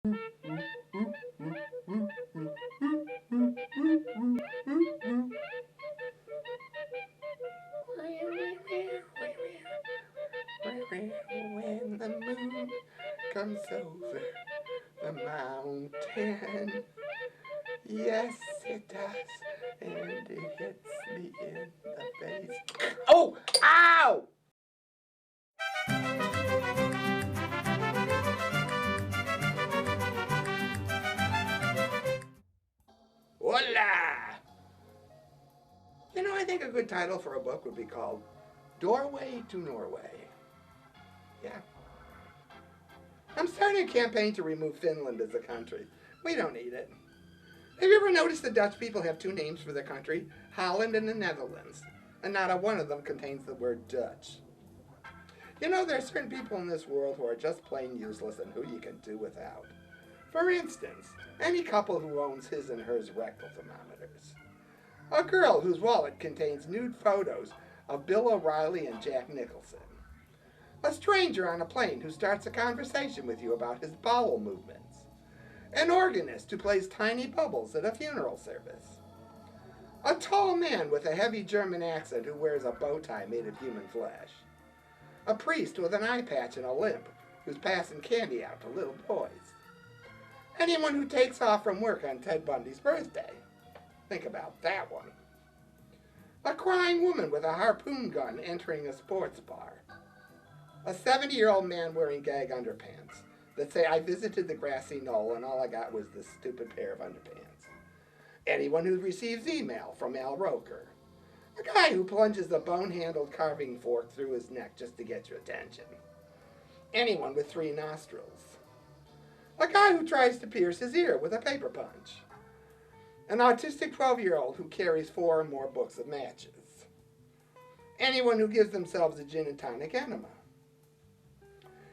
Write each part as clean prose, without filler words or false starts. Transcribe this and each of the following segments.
When the moon comes over the mountain, yes it does, and it hits me in the face. Oh! Ow! Hola! You know, I think a good title for a book would be called Doorway to Norway. Yeah. I'm starting a campaign to remove Finland as a country. We don't need it. Have you ever noticed the Dutch people have two names for their country? Holland and the Netherlands. And not a one of them contains the word Dutch. You know, there are certain people in this world who are just plain useless and who you can do without. For instance, any couple who owns his and hers rectal thermometers. A girl whose wallet contains nude photos of Bill O'Reilly and Jack Nicholson. A stranger on a plane who starts a conversation with you about his bowel movements. An organist who plays tiny bubbles at a funeral service. A tall man with a heavy German accent who wears a bow tie made of human flesh. A priest with an eye patch and a limp who's passing candy out to little boys. Anyone who takes off from work on Ted Bundy's birthday. Think about that one. A crying woman with a harpoon gun entering a sports bar. A 70-year-old man wearing gag underpants that say, I visited the grassy knoll and all I got was this stupid pair of underpants. Anyone who receives email from Al Roker. A guy who plunges the bone-handled carving fork through his neck just to get your attention. Anyone with 3 nostrils. A guy who tries to pierce his ear with a paper punch. An autistic 12-year-old who carries 4 or more books of matches. Anyone who gives themselves a gin and tonic enema.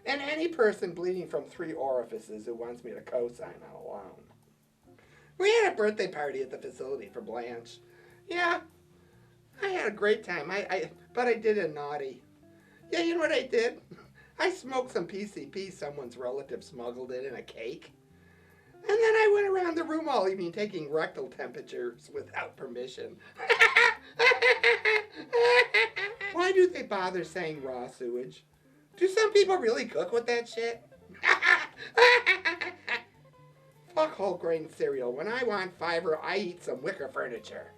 And any person bleeding from 3 orifices who wants me to co-sign on a loan. We had a birthday party at the facility for Blanche. Yeah, I had a great time, but I did a naughty. Yeah, you know what I did? I smoked some PCP someone's relative smuggled in a cake. And then I went around the room all evening taking rectal temperatures without permission. Why do they bother saying raw sewage? Do some people really cook with that shit? Fuck whole grain cereal. When I want fiber, I eat some wicker furniture.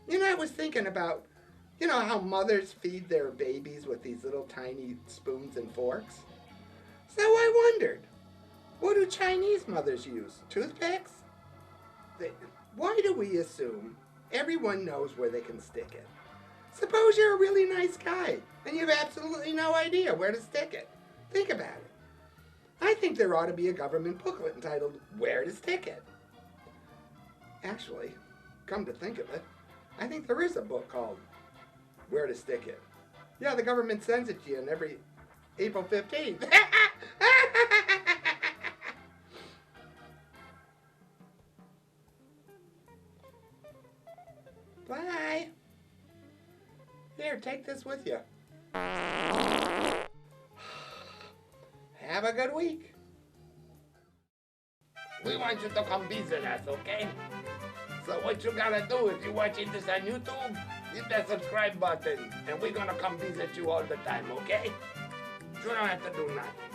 You know, I was thinking about, you know, how mothers feed their babies with these little tiny spoons and forks? So I wondered, what do Chinese mothers use? Toothpicks? Why do we assume everyone knows where they can stick it? Suppose you're a really nice guy and you have absolutely no idea where to stick it. Think about it. I think there ought to be a government booklet entitled Where to Stick It. Actually, come to think of it, I think there is a book called Where to Stick It. Yeah, the government sends it to you on every April 15th. Bye. Here, take this with you. Have a good week. We want you to come visit us, okay? So what you gotta do if you're watching this on YouTube, hit that subscribe button, and we're gonna come visit you all the time, okay? You don't have to do nothing.